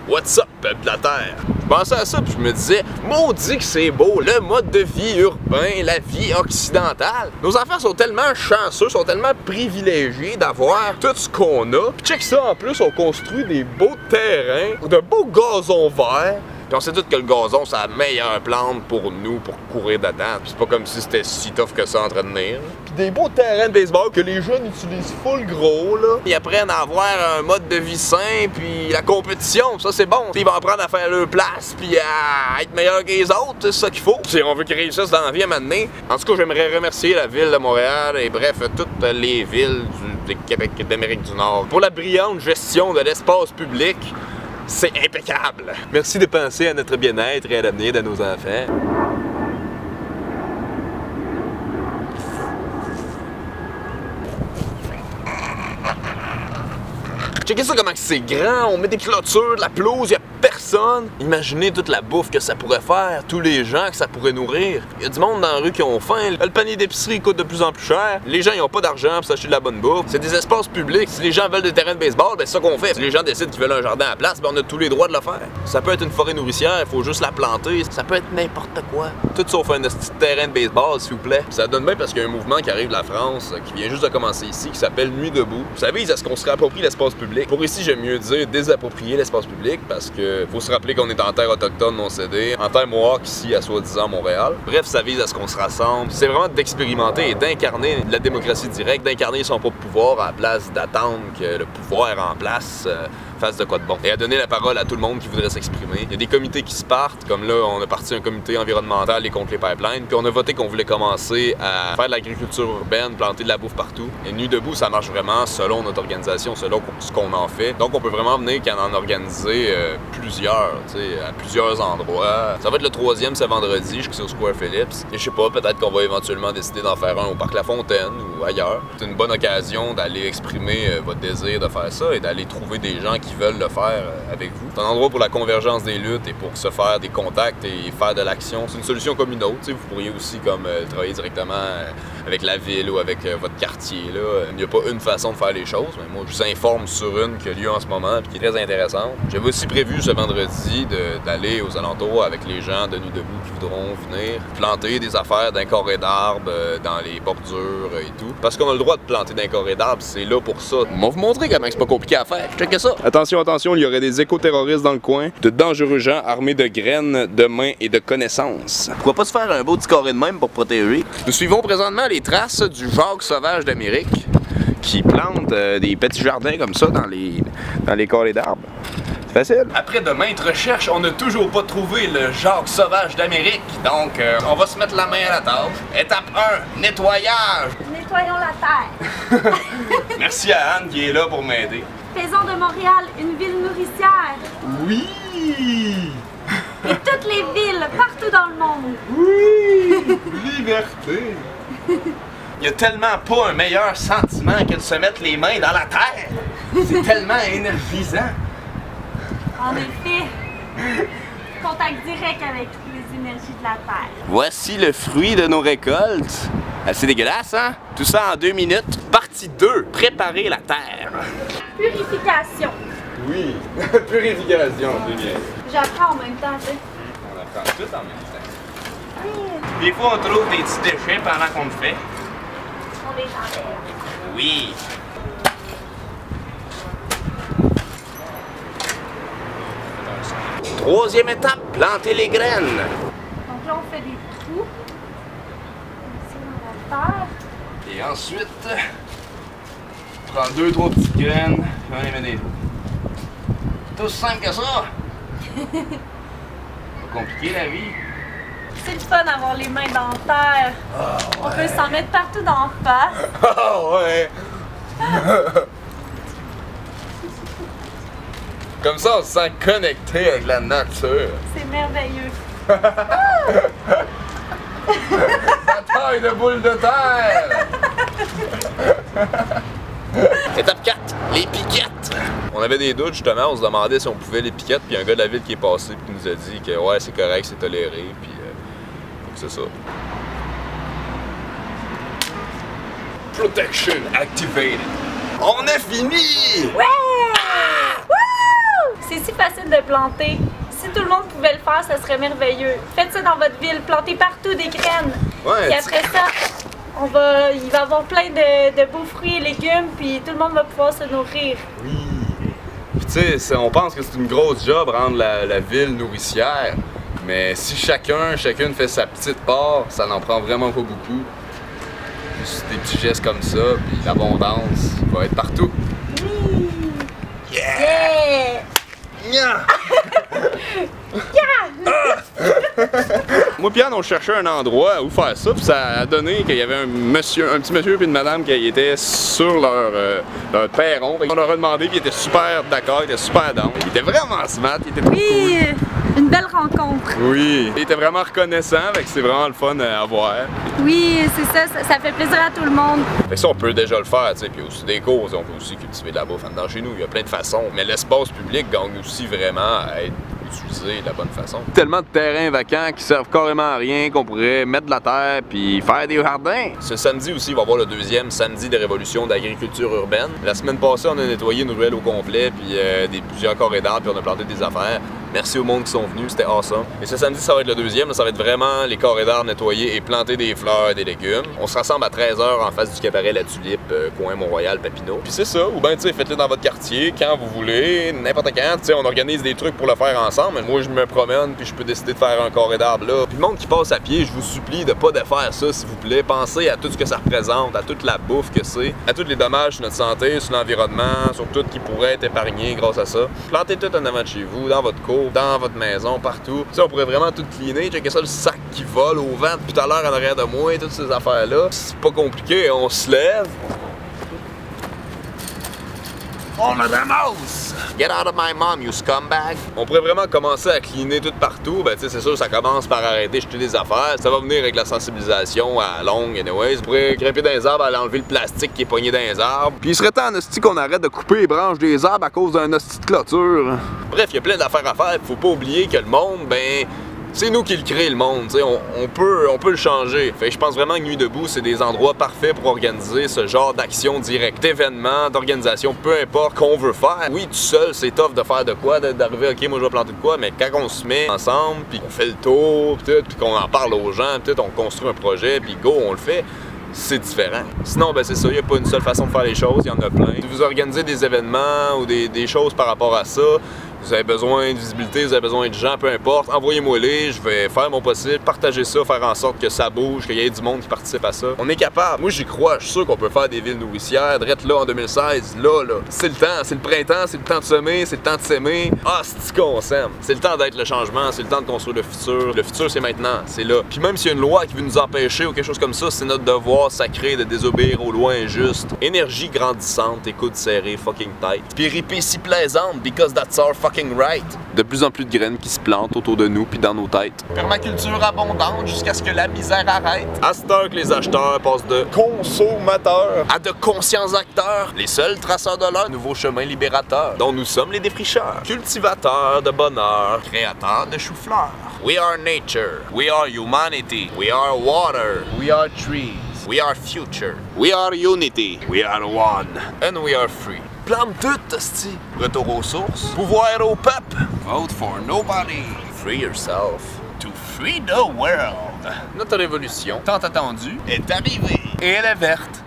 What's up, peuple de la Terre? Je pensais à ça puis je me disais, maudit que c'est beau, le mode de vie urbain, la vie occidentale. Nos enfants sont tellement chanceux, sont tellement privilégiés d'avoir tout ce qu'on a. Puis check ça, en plus, on construit des beaux terrains, de beaux gazons verts. Puis on sait tous que le gazon, c'est la meilleure plante pour nous, pour courir dedans. Puis c'est pas comme si c'était si tough que ça à entretenir. Puis des beaux terrains de baseball que les jeunes utilisent full gros, là. Ils apprennent à avoir un mode de vie sain, puis la compétition, ça c'est bon. Ils vont apprendre à faire leur place, puis à être meilleurs que les autres, c'est ça qu'il faut. Si on veut qu'ils réussissent dans la vie à m'amener. En tout cas, j'aimerais remercier la ville de Montréal et bref, toutes les villes du Québec et d'Amérique du Nord pour la brillante gestion de l'espace public. C'est impeccable! Merci de penser à notre bien-être et à l'avenir de nos enfants. Checkez ça comment c'est grand, on met des clôtures, de la pelouse, il y a personne. Imaginez toute la bouffe que ça pourrait faire, tous les gens que ça pourrait nourrir. Il y a du monde dans la rue qui ont faim, le panier d'épicerie coûte de plus en plus cher, les gens ils ont pas d'argent pour s'acheter de la bonne bouffe. C'est des espaces publics, si les gens veulent des terrains de baseball, ben c'est ça qu'on fait. Si les gens décident qu'ils veulent un jardin à la place, ben on a tous les droits de le faire. Ça peut être une forêt nourricière, il faut juste la planter, ça peut être n'importe quoi. Tout sauf un petit terrain de baseball, s'il vous plaît. Ça donne bien parce qu'il y a un mouvement qui arrive de la France, qui vient juste de commencer ici, qui s'appelle Nuit debout. Ça vise à ce qu'on se réapproprie l'espace public. Pour ici, j'aime mieux dire désapproprier l'espace public parce que faut se rappeler qu'on est en terre autochtone non cédée, en terre Mohawk ici à soi-disant Montréal. Bref, ça vise à ce qu'on se rassemble. C'est vraiment d'expérimenter et d'incarner la démocratie directe, d'incarner son propre pouvoir à la place d'attendre que le pouvoir en place fasse de quoi de bon. Et à donner la parole à tout le monde qui voudrait s'exprimer. Il y a des comités qui se partent, comme là, on a parti un comité environnemental et contre les pipelines, puis on a voté qu'on voulait commencer à faire de l'agriculture urbaine, planter de la bouffe partout. Et Nuit debout, ça marche vraiment selon notre organisation, selon ce qu'on en fait. Donc on peut vraiment venir qu'en en organiser plusieurs, tu sais, à plusieurs endroits. Ça va être le 3e, c'est vendredi, je suis au Square Phillips. Et je sais pas, peut-être qu'on va éventuellement décider d'en faire un au Parc La Fontaine ou ailleurs. C'est une bonne occasion d'aller exprimer votre désir de faire ça et d'aller trouver des gens qui veulent le faire avec vous. C'est un endroit pour la convergence des luttes et pour se faire des contacts et faire de l'action. C'est une solution comme une autre. Vous pourriez aussi comme travailler directement avec la ville ou avec votre quartier. Là. Il n'y a pas une façon de faire les choses, mais moi je vous informe sur une qui a lieu en ce moment et qui est très intéressante. J'avais aussi prévu ce vendredi d'aller aux alentours avec les gens de Nuit debout qui voudront venir planter des affaires d'un carré d'arbres dans les bordures et tout. Parce qu'on a le droit de planter d'un carré d'arbres, c'est là pour ça. On va vous montrer comment c'est pas compliqué à faire. Checkez ça! Attention, attention, il y aurait des éco-terroristes dans le coin, de dangereux gens armés de graines, de mains et de connaissances. Pourquoi pas se faire un beau petit carré de même pour protéger? Nous suivons présentement les traces du Jacques sauvage d'Amérique qui plante des petits jardins comme ça dans les carrés d'arbres. C'est facile. Après de maintes recherches, on n'a toujours pas trouvé le Jacques sauvage d'Amérique. Donc, on va se mettre la main à la tâche. Étape 1, nettoyage. Nettoyons la terre. Merci à Anne qui est là pour m'aider. Faisons de Montréal une ville nourricière. Oui! Et toutes les villes, partout dans le monde. Oui! Liberté! Il y a tellement pas un meilleur sentiment que de se mettre les mains dans la terre. C'est tellement énergisant. En effet, contact direct avec les énergies de la terre. Voici le fruit de nos récoltes. Assez dégueulasse, hein? Tout ça en 2 minutes. Partie 2, préparer la terre. Purification. Oui, purification, c'est bien. J'apprends en même temps, tu sais. On apprend tout en même temps. Des fois, on trouve des petits déchets pendant qu'on le fait. On les enlève. Oui. Troisième étape, planter les graines. Donc là, on fait des trous. Ici, dans la terre. Et ensuite, on prend 2-3 petites graines, puis on les met des trous. C'est aussi simple que ça. Pas compliqué la vie. C'est le fun d'avoir les mains dans la terre. Oh, On peut s'en mettre partout dans la face. Oh ouais! Comme ça, on se sent connecté avec la nature. C'est merveilleux. Bataille de boules de terre! Étape 4, les piquettes. On avait des doutes justement, on se demandait si on pouvait les piquettes, puis un gars de la ville qui est passé puis qui nous a dit que ouais, c'est correct, c'est toléré, puis c'est ça. Protection activated. On a fini! Ouais! Wouh! C'est si facile de planter. Si tout le monde pouvait le faire, ça serait merveilleux. Faites ça dans votre ville, plantez partout des graines. Ouais, Et après ça, il va y avoir plein de beaux fruits et légumes, puis tout le monde va pouvoir se nourrir. oui. Puis tu sais, on pense que c'est une grosse job rendre la ville nourricière. Mais si chacune fait sa petite part, ça n'en prend vraiment pas beaucoup. Juste des petits gestes comme ça, puis l'abondance va être partout. Oui! Yeah! Moi et Anne, on cherchait un endroit où faire ça, puis ça a donné qu'il y avait un petit monsieur et une madame qui étaient sur leur perron. On leur a demandé, puis ils étaient super d'accord, ils étaient super down. Ils étaient vraiment smart, ils étaient trop Oui! Une belle rencontre. cool. Oui, ils étaient vraiment reconnaissants, fait que c'est vraiment le fun à voir. Oui, c'est ça, ça fait plaisir à tout le monde. Fait que ça, on peut déjà le faire, tu sais, puis aussi des causes, on peut aussi cultiver de la bouffe en dedans chez nous, il y a plein de façons. Mais l'espace public gagne aussi vraiment à être utilisé de la bonne façon. Tellement de terrains vacants qui servent carrément à rien qu'on pourrait mettre de la terre puis faire des jardins. Ce samedi aussi, il va y avoir le deuxième samedi de révolution d'agriculture urbaine. La semaine passée, on a nettoyé une ruelle au complet, puis plusieurs carrés d'arbres, puis on a planté des affaires. Merci au monde qui sont venus, c'était awesome. Et ce samedi, ça va être le deuxième, là, ça va être vraiment les carrés d'arbres nettoyés et planter des fleurs et des légumes. On se rassemble à 13h en face du cabaret La Tulipe, coin Mont-Royal, Papineau. Puis c'est ça, ou bien tu sais, faites-le dans votre quartier, quand vous voulez, n'importe quand. Tu sais, on organise des trucs pour le faire ensemble. Mais moi, je me promène, puis je peux décider de faire un carré d'arbres là. Puis le monde qui passe à pied, je vous supplie de pas défaire ça, s'il vous plaît. Pensez à tout ce que ça représente, à toute la bouffe que c'est, à tous les dommages sur notre santé, sur l'environnement, sur tout qui pourrait être épargné grâce à ça. Plantez tout en avant de chez vous, dans votre cour, dans votre maison, partout. Tu sais, on pourrait vraiment tout cleaner. Checker ça, le sac qui vole au vent depuis tout à l'heure en arrière de moi, et toutes ces affaires-là. C'est pas compliqué, on se lève. On le ramasse! Get out of my mom, you scumbag! On pourrait vraiment commencer à cleaner tout partout. Ben, tu sais, c'est sûr, ça commence par arrêter de jeter des affaires. Ça va venir avec la sensibilisation à longue, anyways. On pourrait grimper dans les arbres, aller enlever le plastique qui est pogné dans les arbres. Puis il serait temps, en hostie, qu'on arrête de couper les branches des arbres à cause d'un hostie de clôture. Bref, il y a plein d'affaires à faire. Faut pas oublier que le monde, ben, c'est nous qui le créons, le monde, t'sais, on peut le changer. Fait que je pense vraiment que Nuit debout, c'est des endroits parfaits pour organiser ce genre d'action directe, d'événements, d'organisation, peu importe qu'on veut faire. Oui, tout seul, c'est tough de faire de quoi, d'arriver, ok, moi je vais planter de quoi, mais quand on se met ensemble, puis qu'on fait le tour, puis qu'on en parle aux gens, puis on construit un projet, puis go, on le fait, c'est différent. Sinon, ben c'est ça, il n'y a pas une seule façon de faire les choses, il y en a plein. Si vous organisez des événements ou des choses par rapport à ça, vous avez besoin de visibilité, vous avez besoin de gens, peu importe, envoyez-moi-les, je vais faire mon possible, partager ça, faire en sorte que ça bouge, qu'il y ait du monde qui participe à ça. On est capable. Moi, j'y crois, je suis sûr qu'on peut faire des villes nourricières, drette là en 2016, là. C'est le temps, c'est le printemps, c'est le temps de semer, c'est le temps de s'aimer. Ah, c'est qu'on s'aime. C'est le temps d'être le changement, c'est le temps de construire le futur. Le futur, c'est maintenant, c'est là. Puis même s'il y a une loi qui veut nous empêcher ou quelque chose comme ça, c'est notre devoir sacré de désobéir aux lois injustes. Énergie grandissante, écoute serrée, fucking tight. Péripéties plaisantes, because that's our fucking right. De plus en plus de graines qui se plantent autour de nous puis dans nos têtes. Permaculture abondante jusqu'à ce que la misère arrête. À cette heure que les acheteurs passent de consommateurs à de conscients acteurs, les seuls traceurs de leur nouveau chemin libérateur, dont nous sommes les défricheurs. Cultivateurs de bonheur, créateurs de chou-fleurs. We are nature. We are humanity. We are water. We are trees. We are future. We are unity. We are one. And we are free. Plante tout, hostie. Retour aux sources. Pouvoir au peuple. Vote for nobody. Free yourself. To free the world. Notre révolution, tant attendue, est arrivée. Et elle est verte.